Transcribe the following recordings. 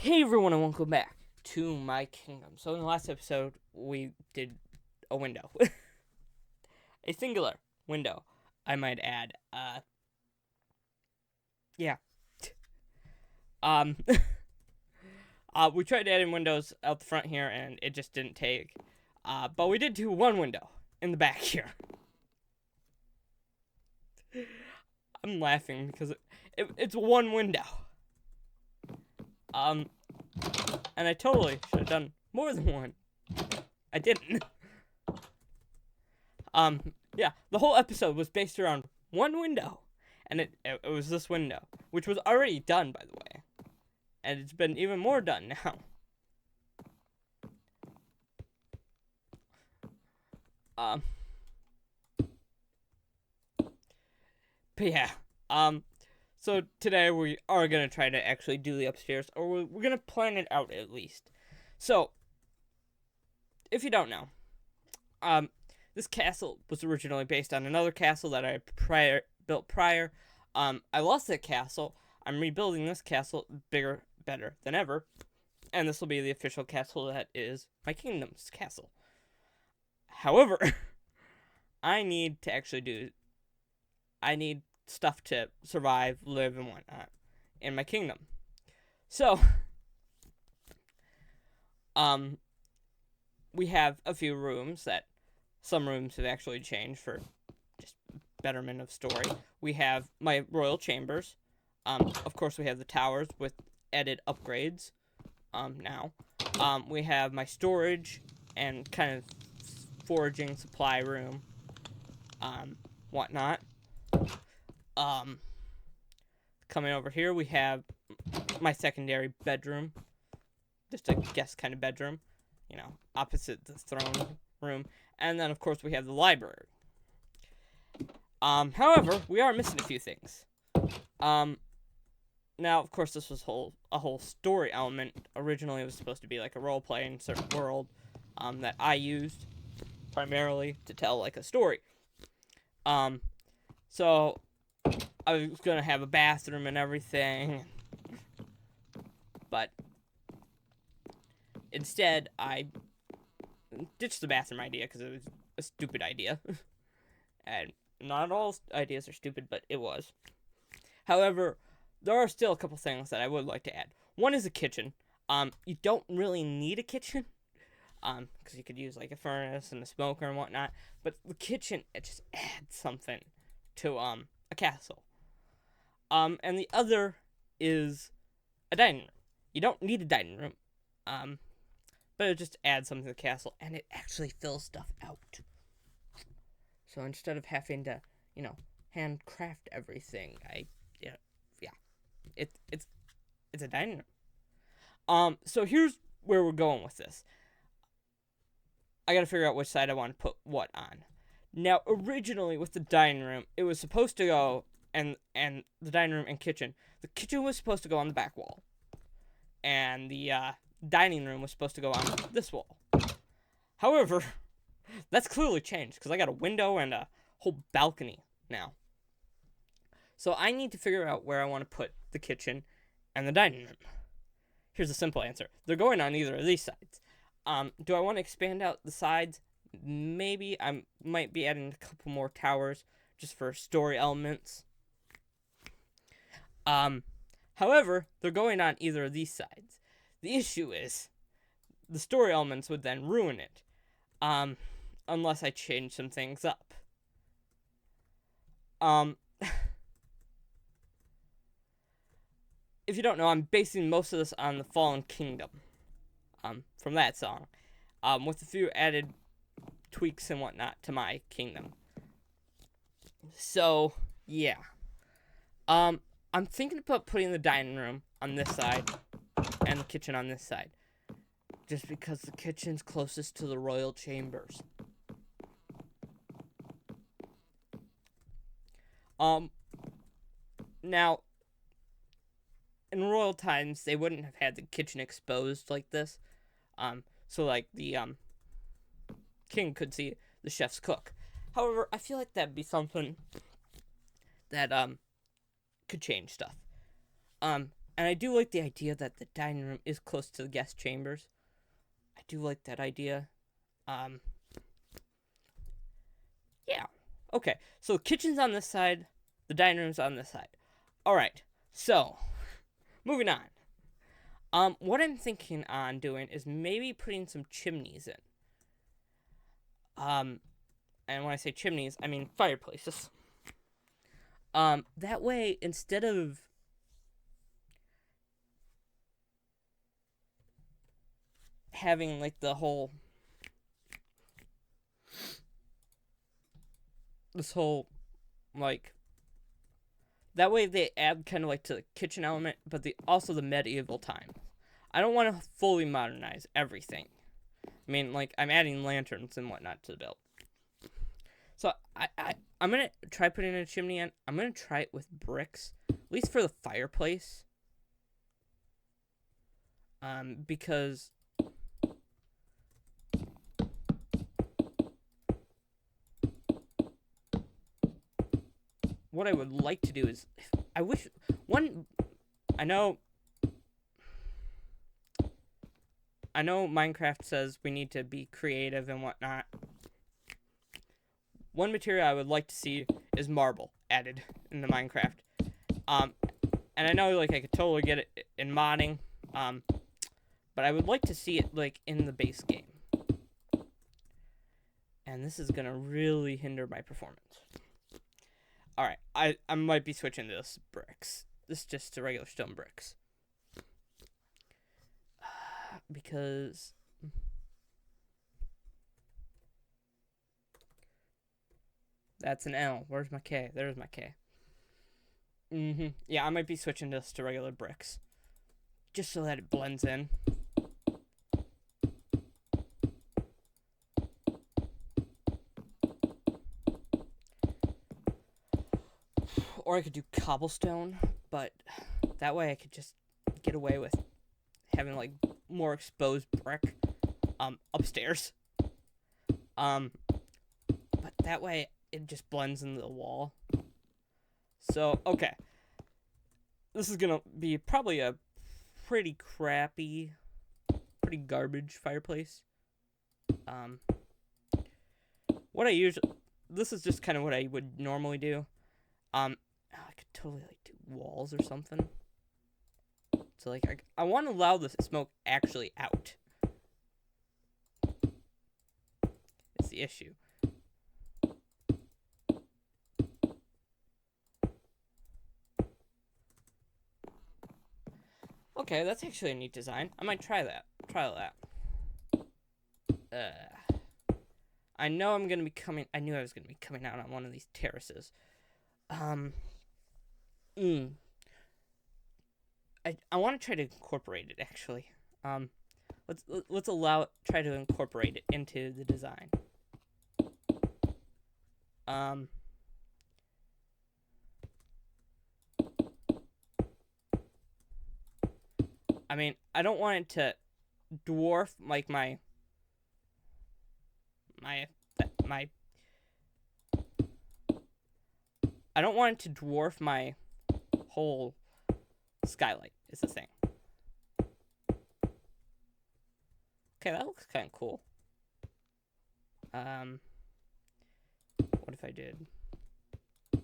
Hey everyone, and welcome back to my kingdom. So in the last episode, we did a window. A singular window, I might add. Yeah. Um, we tried adding windows out the front here, and it just didn't take. But we did do one window in the back here. I'm laughing because it's one window. And I totally should have done more than one. I didn't. Yeah, the whole episode was based around one window. And it was this window, which was already done, by the way. And it's been even more done now. But yeah, so today we are going to try to actually do the upstairs, or we're going to plan it out at least. So, if you don't know, this castle was originally based on another castle that I built prior. I lost that castle. I'm rebuilding this castle bigger, better than ever. And this will be the official castle that is my kingdom's castle. However, I need stuff to survive, live, and whatnot in my kingdom. So, we have a few rooms that some rooms have actually changed for just betterment of story. We have my royal chambers. Of course, we have the towers with added upgrades. Now, we have my storage and kind of foraging supply room. Whatnot. Coming over here, we have my secondary bedroom. Just a guest kind of bedroom. You know, opposite the throne room. And then, of course, we have the library. However, we are missing a few things. Now, of course, this was a whole story element. Originally, it was supposed to be like a role-play in a certain world that I used primarily to tell, like, a story. So, I was going to have a bathroom and everything. But instead, I ditched the bathroom idea because it was a stupid idea. And not all ideas are stupid, but it was. However, there are still a couple things that I would like to add. One is a kitchen. You don't really need a kitchen. Because you could use like a furnace and a smoker and whatnot. But the kitchen, it just adds something to a castle. And the other is a dining room. You don't need a dining room. But it just adds something to the castle, and it actually fills stuff out. So instead of having to, handcraft everything, it's a dining room. So here's where we're going with this. I gotta figure out which side I want to put what on. Now, originally with the dining room, it was supposed to go, and the dining room and kitchen. The kitchen was supposed to go on the back wall, and the dining room was supposed to go on this wall. However, that's clearly changed because I got a window and a whole balcony now. So I need to figure out where I want to put the kitchen and the dining room. Here's a simple answer. They're going on either of these sides. Do I want to expand out the sides? Maybe. I might be adding a couple more towers just for story elements. However, they're going on either of these sides. The issue is the story elements would then ruin it. Unless I change some things up. If you don't know, I'm basing most of this on the Fallen Kingdom. From that song. With a few added tweaks and whatnot to my kingdom. So, yeah. I'm thinking about putting the dining room on this side and the kitchen on this side. Just because the kitchen's closest to the royal chambers. Now, in royal times, they wouldn't have had the kitchen exposed like this. So like the king could see the chefs cook. However, I feel like that'd be something that could change stuff. And I do like the idea that the dining room is close to the guest chambers. I do like that idea. Um, yeah. Okay, so the kitchen's on this side, the dining room's on this side. All right, so moving on. What I'm thinking on doing is maybe putting some chimneys in. And when I say chimneys, I mean fireplaces. That way, instead of having like the whole this whole like that way they add kind of like to the kitchen element, but also the medieval time. I don't want to fully modernize everything. I mean, like I'm adding lanterns and whatnot to the build. So I'm gonna try putting a chimney in. I'm gonna try it with bricks, at least for the fireplace. Because what I would like to do is, I wish one. I know Minecraft says we need to be creative and whatnot. One material I would like to see is marble added in the Minecraft. And I know like I could totally get it in modding. But I would like to see it like in the base game. And this is gonna really hinder my performance. Alright, I might be switching to this bricks. This is just to regular stone bricks. Because that's an L. Where's my K? There's my K. Yeah, I might be switching this to regular bricks. Just so that it blends in. Or I could do cobblestone, but that way I could just get away with having like more exposed brick upstairs. But that way it just blends into the wall. So, okay. This is gonna be probably a pretty crappy, pretty garbage fireplace. This is just kind of what I would normally do. I could totally like do walls or something. So like I want to allow the smoke actually out. It's the issue. Okay, that's actually a neat design. I might try that. I know I'm gonna be coming. I knew I was gonna be coming out on one of these terraces. I want to try to incorporate it actually. Let's try to incorporate it into the design. I mean, I don't want it to dwarf like my I don't want it to dwarf my whole skylight is the thing. Okay, that looks kind of cool. What if I did? Oh,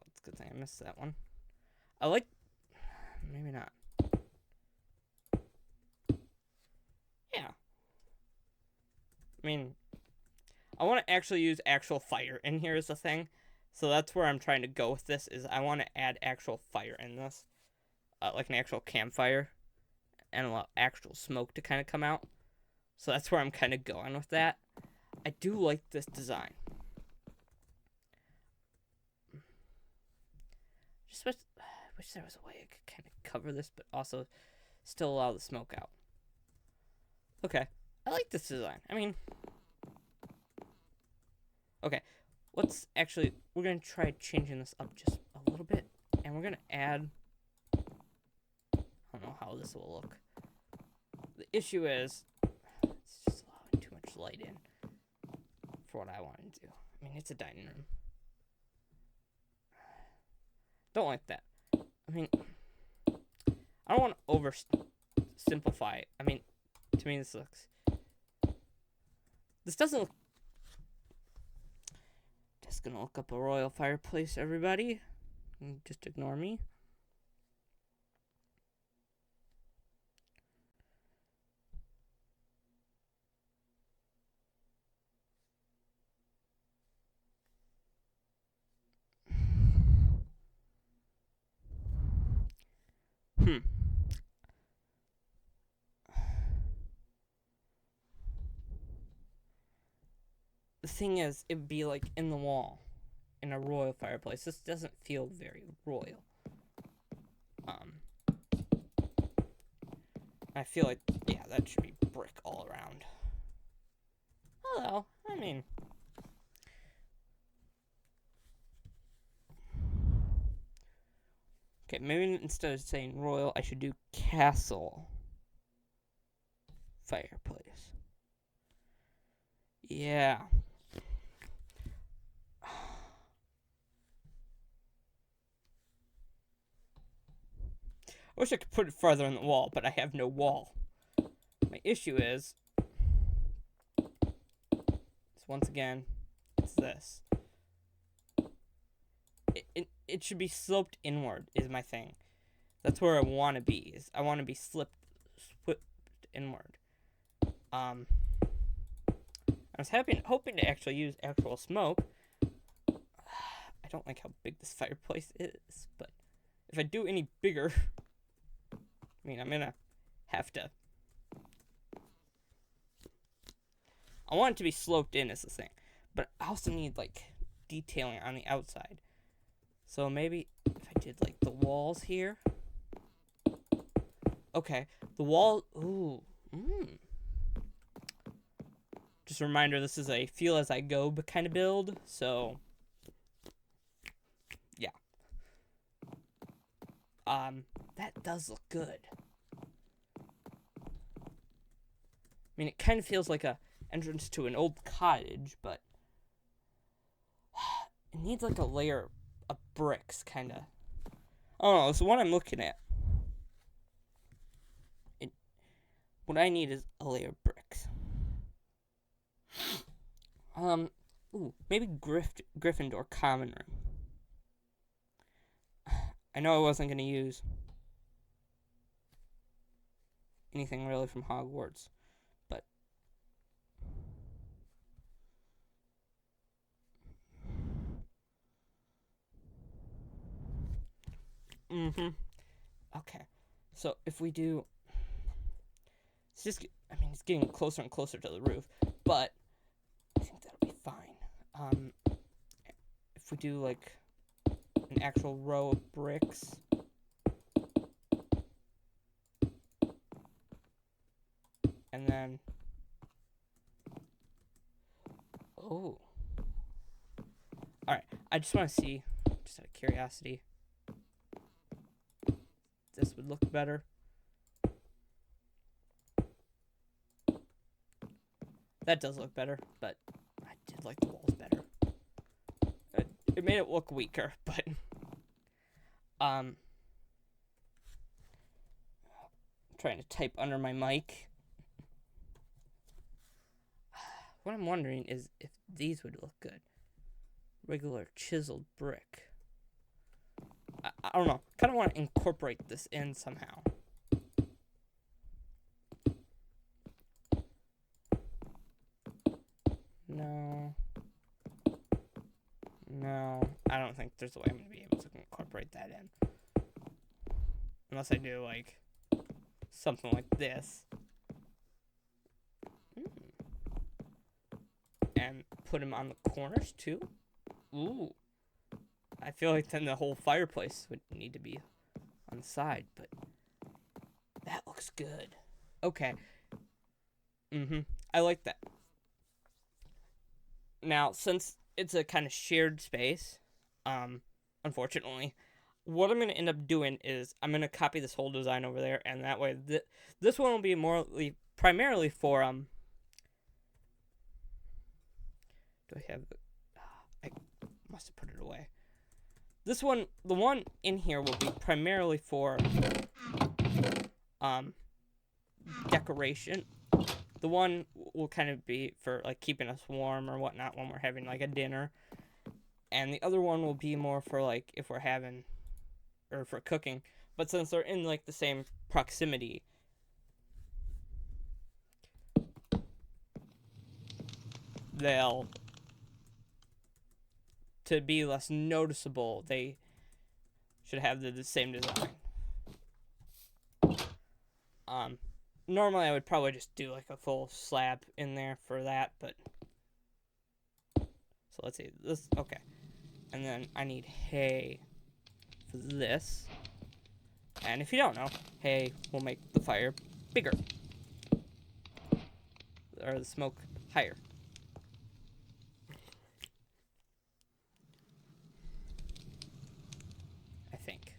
it's a good thing I missed that one. Maybe not. Yeah. I mean, I want to actually use actual fire in here is the thing. So that's where I'm trying to go with this, is I want to add actual fire in this. Like an actual campfire. And allow actual smoke to kind of come out. So that's where I'm kind of going with that. I do like this design. I wish there was a way I could kind of cover this, but also still allow the smoke out. Okay. I like this design. I mean... Okay. We're going to try changing this up just a little bit. And we're going to add... I don't know how this will look. The issue is... It's just allowing too much light in for what I want to do. I mean, it's a dining room. Don't like that. I mean, I don't want to oversimplify it. I mean, to me, this doesn't look. Just gonna look up a royal fireplace, everybody. Just ignore me. Hmm. The thing is, it would be like in the wall in a royal fireplace. This doesn't feel very royal. I feel like, yeah, that should be brick all around. Hello. I mean, okay, maybe instead of saying royal, I should do castle fireplace. Yeah. I wish I could put it farther in the wall, but I have no wall. My issue is, once again, it's this. It should be sloped inward, is my thing. That's where I want to be. I want to be slipped inward. I was hoping to actually use actual smoke. I don't like how big this fireplace is, but if I do any bigger, I mean, I'm gonna have to. I want it to be sloped in is the thing, but I also need like detailing on the outside. So maybe if I did like the walls here. Okay, the wall. Ooh. Just a reminder, this is a feel as I go kind of build, so yeah. That does look good. I mean, it kind of feels like a entrance to an old cottage, but it needs like a layer of bricks, kind of. Oh, so what I'm looking at. What I need is a layer of bricks. Maybe Gryffindor common room. I know I wasn't gonna use anything really from Hogwarts, but okay. So if we do, it's getting closer and closer to the roof, but I think that'll be fine. If we do like an actual row of bricks. And then, oh, all right. I just want to see, just out of curiosity, this would look better. That does look better, but I did like the walls better. It made it look weaker, but I'm trying to type under my mic. What I'm wondering is if these would look good. Regular chiseled brick. I don't know. Kind of want to incorporate this in somehow. No, I don't think there's a way I'm going to be able to incorporate that in. Unless I do, like, something like this. And put them on the corners, too. Ooh. I feel like then the whole fireplace would need to be on the side, but that looks good. Okay. I like that. Now, since it's a kind of shared space, unfortunately, what I'm going to end up doing is I'm going to copy this whole design over there, and that way this one will be primarily for, do I have, I must have put it away. This one, the one in here will be primarily for um, decoration. The one will kind of be for like keeping us warm or whatnot when we're having like a dinner. And the other one will be more for like if we're having or for cooking. But since they're in like the same proximity, they'll to be less noticeable, they should have the same design. Normally I would probably just do like a full slab in there for that, but so let's see this. Okay, and then I need hay for this. And if you don't know, hay will make the fire bigger or the smoke higher. I think.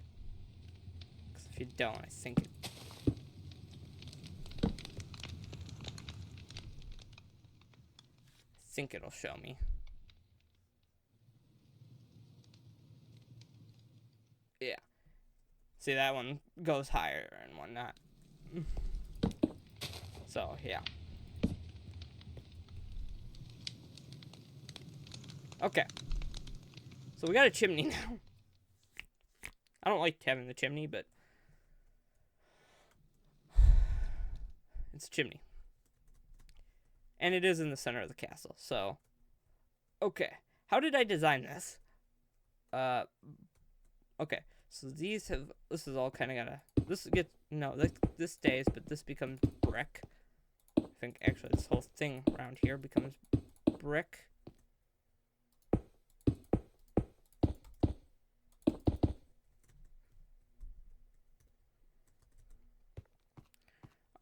Because if you don't, I think it'll show me. Yeah. See, that one goes higher and whatnot. So, yeah. Okay. So we got a chimney now. I don't like having the chimney, but it's a chimney. And it is in the center of the castle, so. Okay. How did I design this? Okay. So this is all kind of gotta, this stays, but this becomes brick. I think actually this whole thing around here becomes brick.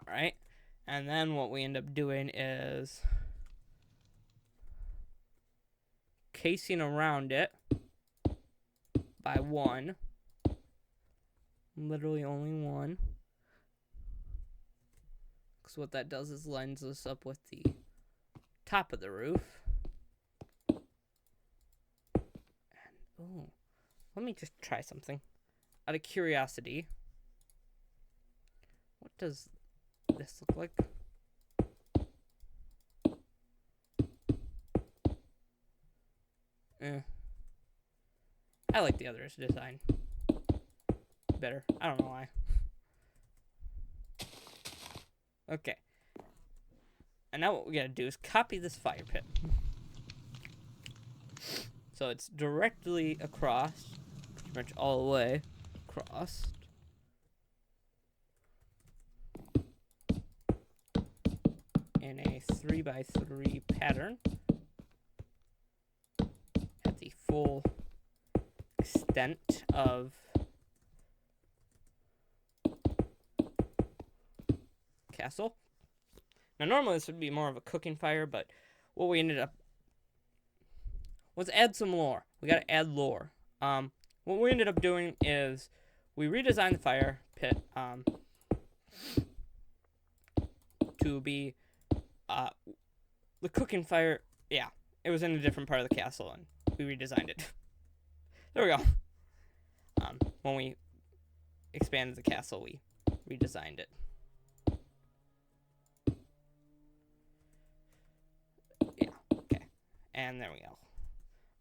Alright, and then what we end up doing is casing around it by one. Literally only one. Because what that does is lines us up with the top of the roof. And, oh, let me just try something. Out of curiosity, what does this look like? I like the other's design better. I don't know why. Okay. And now what we gotta do is copy this fire pit. So it's directly across, pretty much all the way across. In a 3x3 pattern. At the full extent of castle. Now normally this would be more of a cooking fire, but what we ended up, let's add some lore. We gotta add lore. What we ended up doing is we redesigned the fire pit to be the cooking fire. Yeah, it was in a different part of the castle, and we redesigned it. There we go. When we expanded the castle, we redesigned it. Yeah, okay. And there we go.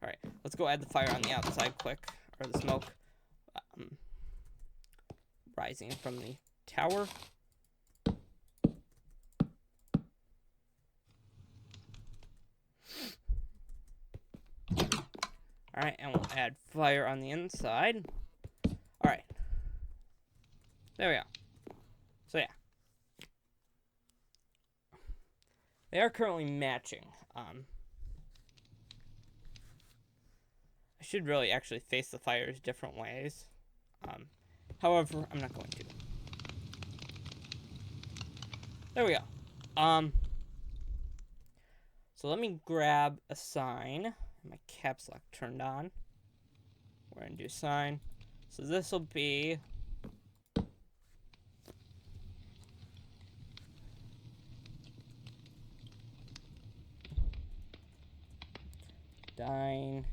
Alright, let's go add the fire on the outside quick, or the smoke rising from the tower. Alright, and we'll add fire on the inside. Alright. There we go. So yeah. They are currently matching. I should really actually face the fires different ways. However, I'm not going to. There we go. So let me grab a sign. My caps lock turned on. We're gonna do sign. So this will be dining.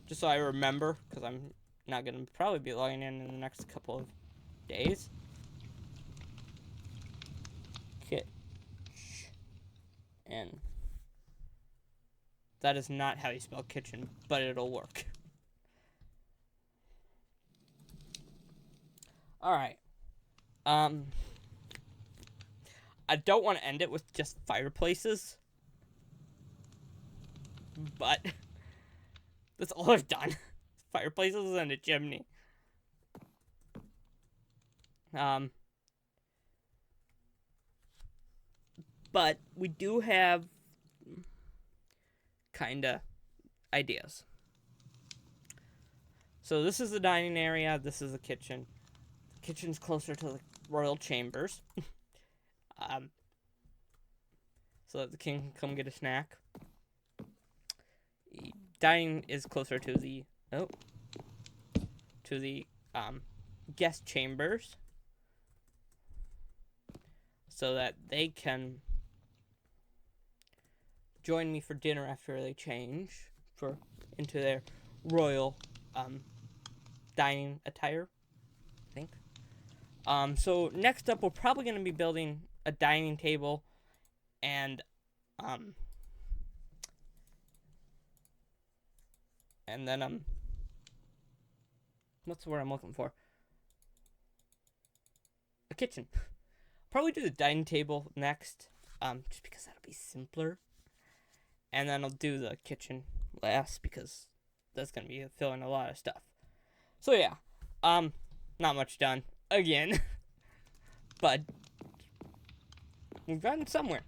Just so I remember, because I'm not gonna probably be logging in the next couple of days. And that is not how you spell kitchen, but it'll work. Alright. I don't want to end it with just fireplaces. But that's all I've done. Fireplaces and a chimney. But we do have kinda ideas. So this is the dining area, this is the kitchen. The kitchen's closer to the royal chambers. So that the king can come get a snack. The dining is closer to the guest chambers, so that they can join me for dinner after they change into their royal dining attire, I think. So next up, we're probably going to be building a dining table and then what's the word I'm looking for? A kitchen. Probably do the dining table next, just because that'll be simpler. And then I'll do the kitchen last because that's gonna be filling a lot of stuff. So yeah, not much done again, but we've gotten somewhere.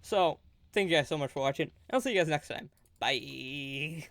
So thank you guys so much for watching. I'll see you guys next time. Bye.